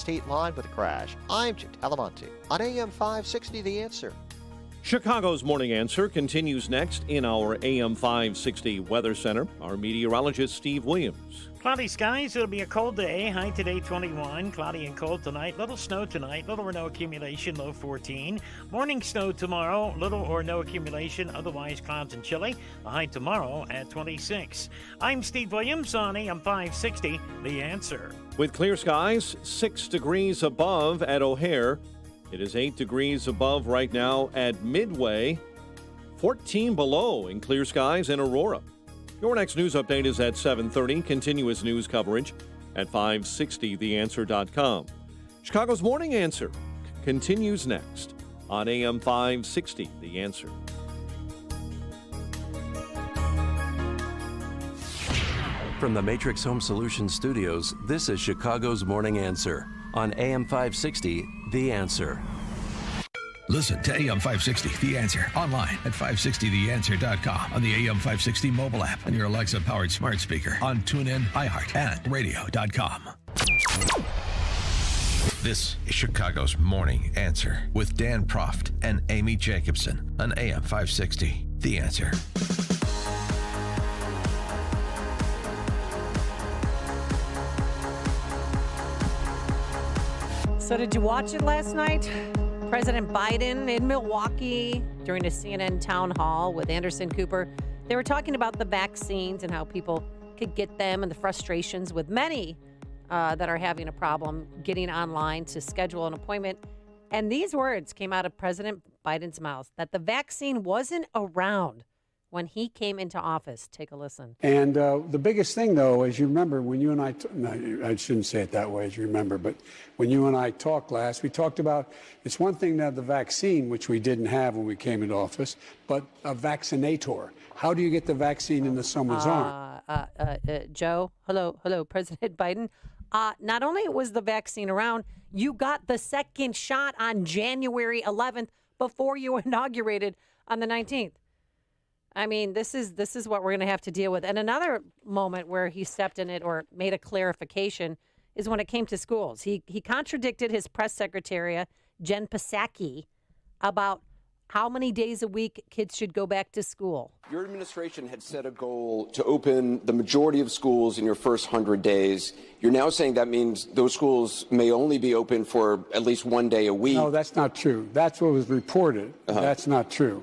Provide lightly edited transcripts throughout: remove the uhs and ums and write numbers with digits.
state line with a crash. I'm Jim Talamonte on AM 560, The Answer. Chicago's Morning Answer continues next in our AM 560 Weather Center. Our meteorologist, Steve Williams. Cloudy skies. It'll be a cold day. High today, 21. Cloudy and cold tonight. Little snow tonight. Little or no accumulation. Low 14. Morning snow tomorrow. Little or no accumulation. Otherwise, clouds and chilly. A high tomorrow at 26. I'm Steve Williams on AM 560. The Answer. With clear skies, 6 degrees above at O'Hare. It is 8 degrees above right now at Midway. 14 below in clear skies in Aurora. Your next news update is at 7:30. Continuous news coverage at 560theanswer.com. Chicago's Morning Answer continues next on AM 560, The Answer. From the Matrix Home Solutions studios, this is Chicago's Morning Answer on AM 560, The Answer. Listen to AM 560, The Answer, online at 560theanswer.com, on the AM 560 mobile app, on your Alexa-powered smart speaker, on TuneIn, iHeart, and radio.com. This is Chicago's Morning Answer with Dan Proft and Amy Jacobson on AM 560, The Answer. So did you watch it last night? President Biden in Milwaukee during a CNN town hall with Anderson Cooper. They were talking about the vaccines and how people could get them and the frustrations with many that are having a problem getting online to schedule an appointment. And these words came out of President Biden's mouth, that the vaccine wasn't around when he came into office. Take a listen. And the biggest thing, though, as you remember, when you and I, no, I shouldn't say it that way, as you remember, but when you and I talked last, we talked about, it's one thing to have the vaccine, which we didn't have when we came into office, but a vaccinator. How do you get the vaccine into someone's arm? Joe, hello, President Biden. Not only was the vaccine around, you got the second shot on January 11th before you inaugurated on the 19th. I mean, this is what we're going to have to deal with. And another moment where he stepped in it or made a clarification is when it came to schools. He contradicted his press secretary, Jen Psaki, about how many days a week kids should go back to school. Your administration had set a goal to open the majority of schools in your first 100 days. You're now saying that means those schools may only be open for at least one day a week. No, that's not true. That's what was reported. That's not true.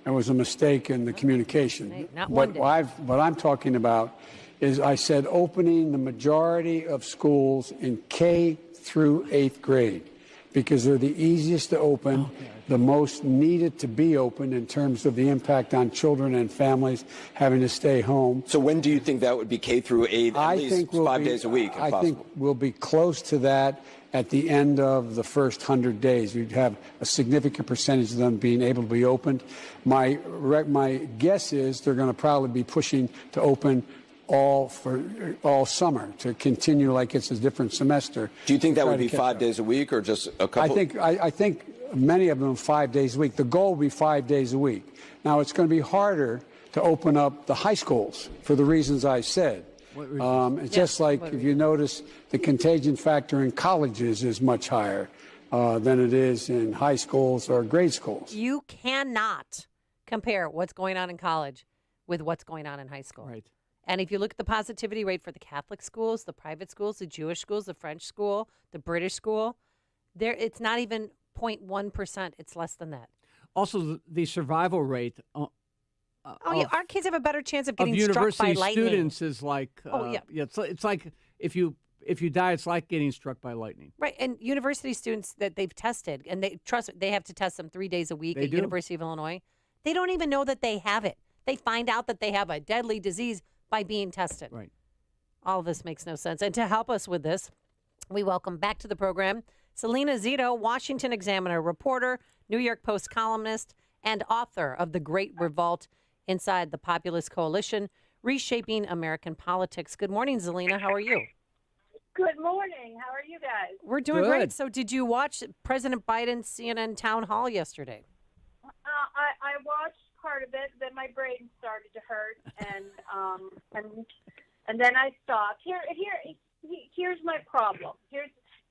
It was a mistake in the communication. What I'm talking about is I said opening the majority of schools in K through 8th grade because they're the easiest to open, the most needed to be open in terms of the impact on children and families having to stay home. So when do you think that would be K through 8, at least 5 days a week, if possible? I think we'll be close to that at the end of the first 100 days. We'd have a significant percentage of them being able to be opened. My guess is they're going to probably be pushing to open all summer, to continue like it's a different semester. Do you think that would be 5 days a week or just a couple? I think many of them 5 days a week. The goal will be 5 days a week. Now, it's going to be harder to open up the high schools for the reasons I said. It's just like if you notice the contagion factor in colleges is much higher than it is in high schools or grade schools. You cannot compare what's going on in college with what's going on in high school. Right. And if you look at the positivity rate for the Catholic schools, the private schools, the Jewish schools, the French school, the British school, it's not even 0.1%. It's less than that. Also, the survival rate. Our kids have a better chance of getting struck by lightning. University students is like, it's like if you die, it's like getting struck by lightning. Right, and university students that they've tested, and they have to test them 3 days a week at University of Illinois. They don't even know that they have it. They find out that they have a deadly disease by being tested. Right. All of this makes no sense. And to help us with this, we welcome back to the program Salena Zito, Washington Examiner reporter, New York Post columnist, and author of The Great Revolt Inside the Populist Coalition, Reshaping American Politics. Good morning, Salena. How are you? Good morning. How are you guys? We're doing great. So did you watch President Biden's CNN town hall yesterday? I watched part of it, then my brain started to hurt, and then I stopped. Here's my problem.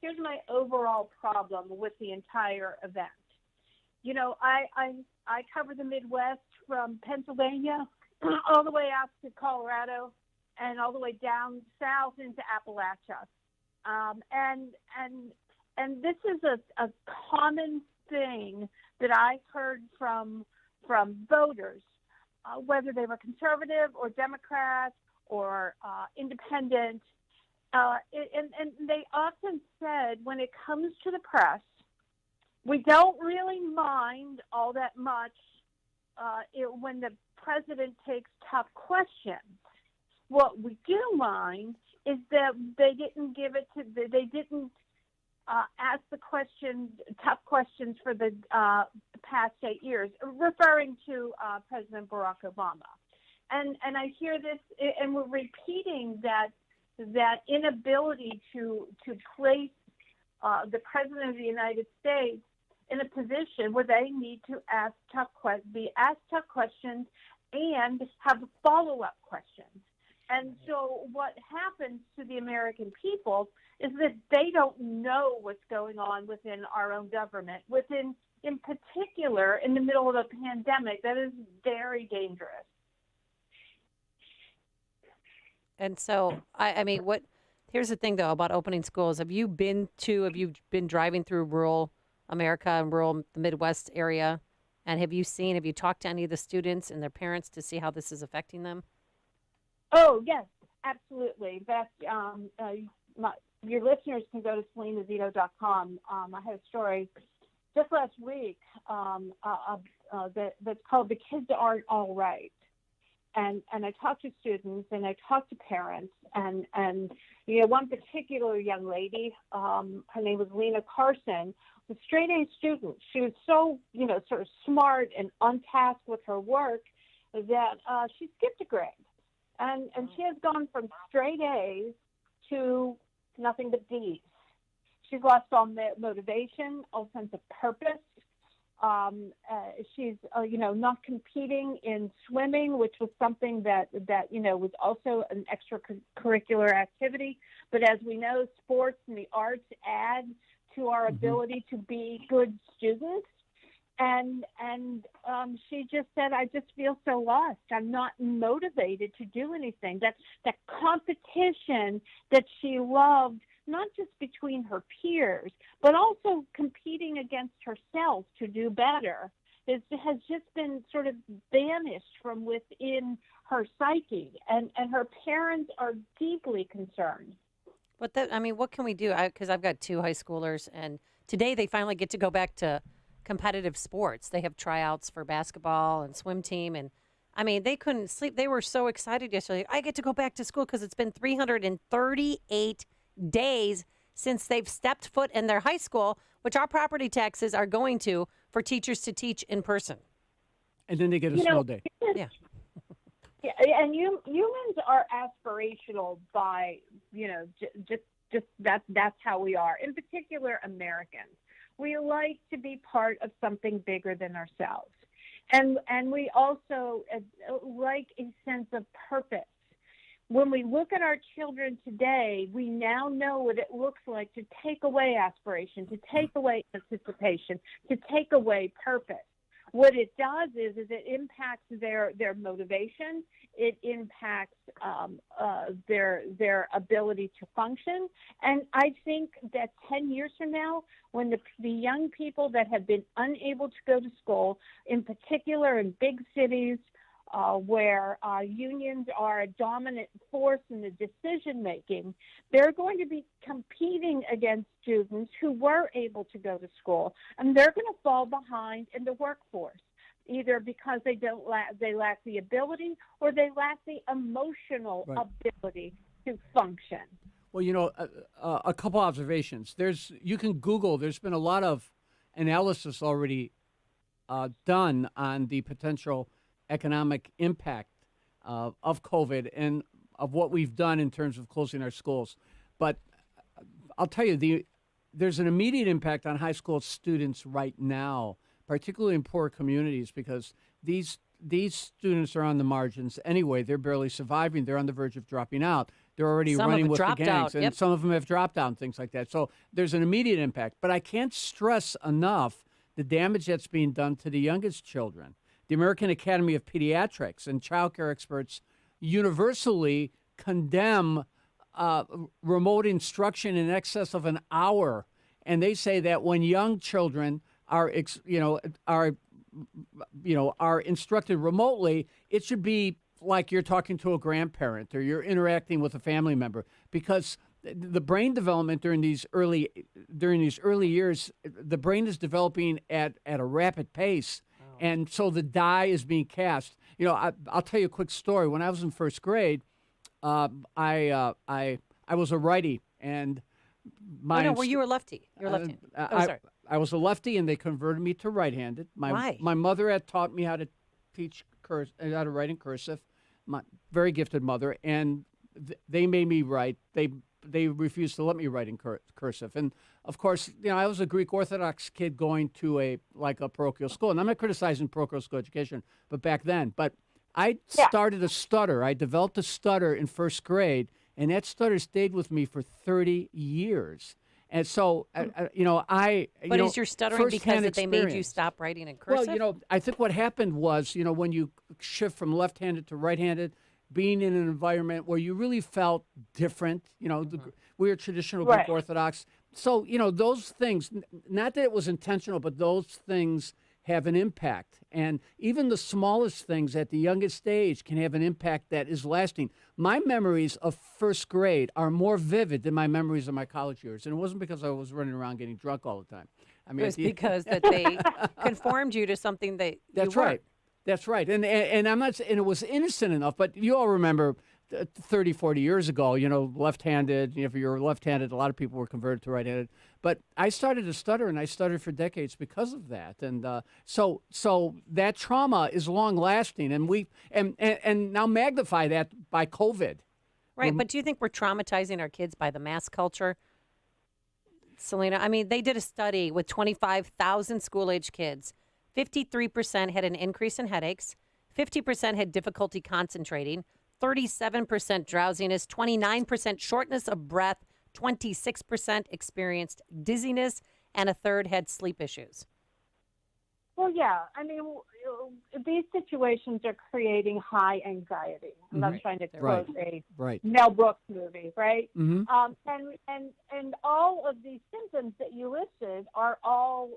here's my overall problem with the entire event. You know, I cover the Midwest from Pennsylvania all the way out to Colorado and all the way down south into Appalachia. And this is a common thing that I heard from voters, whether they were conservative or Democrat or independent. And they often said, when it comes to the press, we don't really mind all that much when the president takes tough questions. What we do mind is that they didn't ask the tough questions for the past 8 years, referring to President Barack Obama. And I hear this, and we're repeating that inability to place the President of the United States in a position where they need to be asked tough questions and have follow-up questions. And so what happens to the American people is that they don't know what's going on within our own government, in particular, in the middle of a pandemic that is very dangerous. And so, I mean, here's the thing, though, about opening schools. Have you been driving through rural America and the Midwest area? And have you talked to any of the students and their parents to see how this is affecting them? Oh, yes, absolutely. In fact, your listeners can go to SalenaZito.com. I had a story just last week that's called "The Kids Aren't All Right," and I talked to students and I talked to parents, and one particular young lady, her name was Lena Carson, was a straight A student. She was so sort of smart and on task with her work that she skipped a grade. And she has gone from straight A's to nothing but D's. She's lost all motivation, all sense of purpose. She's not competing in swimming, which was something that was also an extracurricular activity. But as we know, sports and the arts add to our ability to be good students. And she just said, I just feel so lost. I'm not motivated to do anything. That competition that she loved, not just between her peers, but also competing against herself to do better, has just been sort of banished from within her psyche. And her parents are deeply concerned. What can we do? Because I've got 2 high schoolers, and today they finally get to go back to competitive sports. They have tryouts for basketball and swim team, and I mean, they couldn't sleep. They were so excited yesterday. I get to go back to school because it's been 338 days since they've stepped foot in their high school, which our property taxes are going to for teachers to teach in person. And then they get a snow day. Yeah. Yeah, and humans are aspirational by just that's how we are. In particular, Americans. We like to be part of something bigger than ourselves. And we also like a sense of purpose. When we look at our children today, we now know what it looks like to take away aspiration, to take away anticipation, to take away purpose. What it does is it impacts their motivation. It impacts their ability to function. And I think that 10 years from now, when the young people that have been unable to go to school, in particular in big cities, where unions are a dominant force in the decision-making, they're going to be competing against students who were able to go to school, and they're going to fall behind in the workforce, either because they lack the ability or they lack the emotional ability to function. Well, a couple observations. You can Google. There's been a lot of analysis already done on the potential economic impact of COVID and of what we've done in terms of closing our schools. But I'll tell you, there's an immediate impact on high school students right now, particularly in poor communities, because these students are on the margins anyway. They're barely surviving. They're on the verge of dropping out. they're already Some running have with the dropped gangs, out, and yep. some of them have dropped out and things like that. So there's an immediate impact. But I can't stress enough the damage that's being done to the youngest children. The American Academy of Pediatrics and child care experts universally condemn remote instruction in excess of an hour, and they say that when young children are instructed remotely, it should be like you're talking to a grandparent or you're interacting with a family member, because the brain development during these early years, the brain is developing at a rapid pace, and so the die is being cast. I'll tell you a quick story. When I was in first grade, I was a righty, and were you a lefty? You're a lefty. Sorry. I was a lefty, and they converted me to right-handed. Why? My mother had taught me how to teach how to write in cursive. My very gifted mother, and they made me write. They refused to let me write in cursive. And of course, I was a Greek Orthodox kid going to a parochial school. And I'm not criticizing parochial school education, but back then. But I started a stutter. I developed a stutter in first grade, and that stutter stayed with me for 30 years. And so, But is your stuttering because they made you stop writing in cursive? Well, I think what happened was, when you shift from left-handed to right-handed, being in an environment where you really felt different, we are traditional Greek Orthodox. So, those things, not that it was intentional, but those things have an impact. And even the smallest things at the youngest age can have an impact that is lasting. My memories of first grade are more vivid than my memories of my college years. And it wasn't because I was running around getting drunk all the time. I mean, it was because that they conformed you to something that That's you weren't. right. That's right. And I'm not, and it was innocent enough, but you all remember 30, 40 years ago, left-handed, if you're left-handed, a lot of people were converted to right-handed. But I started to stutter, and I stuttered for decades because of that. And so that trauma is long-lasting, and now magnify that by COVID. Right, but do you think we're traumatizing our kids by the mask culture? Salena, I mean, they did a study with 25,000 school-age kids. 53% had an increase in headaches. 50% had difficulty concentrating. 37% drowsiness. 29% shortness of breath. 26% experienced dizziness. And a third had sleep issues. Well, yeah. I mean, these situations are creating high anxiety. I'm not trying to quote a Mel Brooks movie, right? Mm-hmm. And all of these symptoms that you listed are all,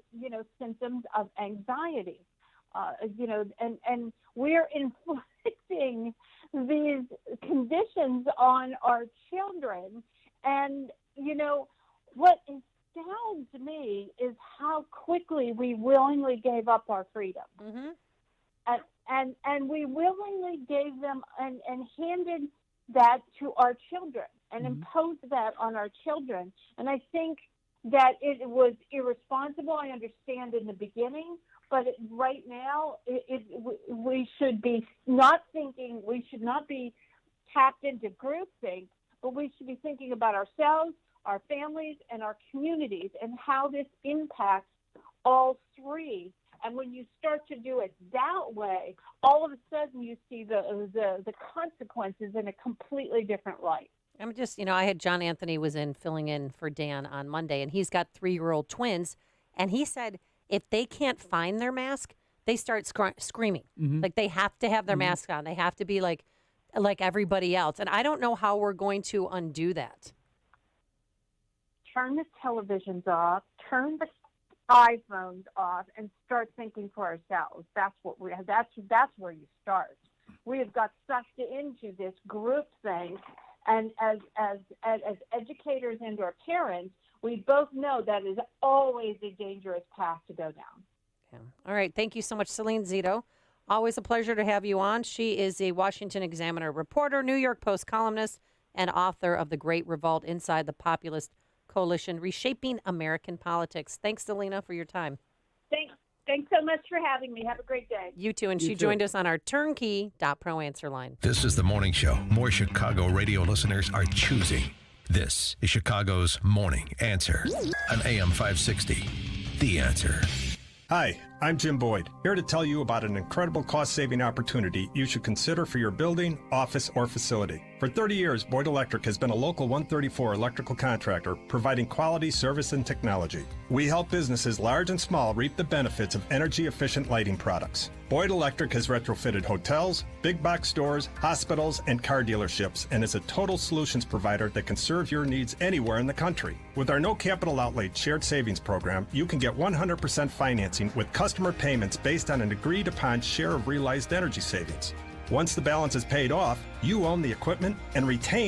symptoms of anxiety. And we're inflicting these conditions on our children. And, what astounds me is how quickly we willingly gave up our freedom. Mm-hmm. And we willingly gave them and handed that to our children and imposed that on our children. And I think that it was irresponsible. I understand in the beginning, but right now we should be not thinking, we should not be tapped into groupthink, but we should be thinking about ourselves, our families, and our communities, and how this impacts all three. And when you start to do it that way, all of a sudden you see the consequences in a completely different light. I'm just, I had John Anthony was filling in for Dan on Monday, and he's got 3-year-old twins, and he said if they can't find their mask, they start screaming. Mm-hmm. Like they have to have their mask on. They have to be like everybody else. And I don't know how we're going to undo that. Turn the televisions off, turn the iPhones off, and start thinking for ourselves. That's what that's where you start. We have got sucked into this group thing, and as educators and our parents, we both know that is always a dangerous path to go down. Yeah. All right. Thank you so much, Celine Zito. Always a pleasure to have you on. She is a Washington Examiner reporter, New York Post columnist, and author of The Great Revolt Inside the Populist Coalition, Reshaping American Politics. Thanks, Salena, for your time. Thanks so much for having me. Have a great day. You too. And she joined us on our turnkey.pro answer line. This is the morning show more Chicago radio listeners are choosing. This is Chicago's Morning Answer on AM 560. The Answer. Hi, I'm Jim Boyd, here to tell you about an incredible cost-saving opportunity you should consider for your building, office, or facility. For 30 years, Boyd Electric has been a local 134 electrical contractor providing quality service and technology. We help businesses large and small reap the benefits of energy-efficient lighting products. Boyd Electric has retrofitted hotels, big box stores, hospitals, and car dealerships, and is a total solutions provider that can serve your needs anywhere in the country. With our no capital outlay shared savings program, you can get 100% financing with customer payments based on an agreed upon share of realized energy savings. Once the balance is paid off, you own the equipment and retain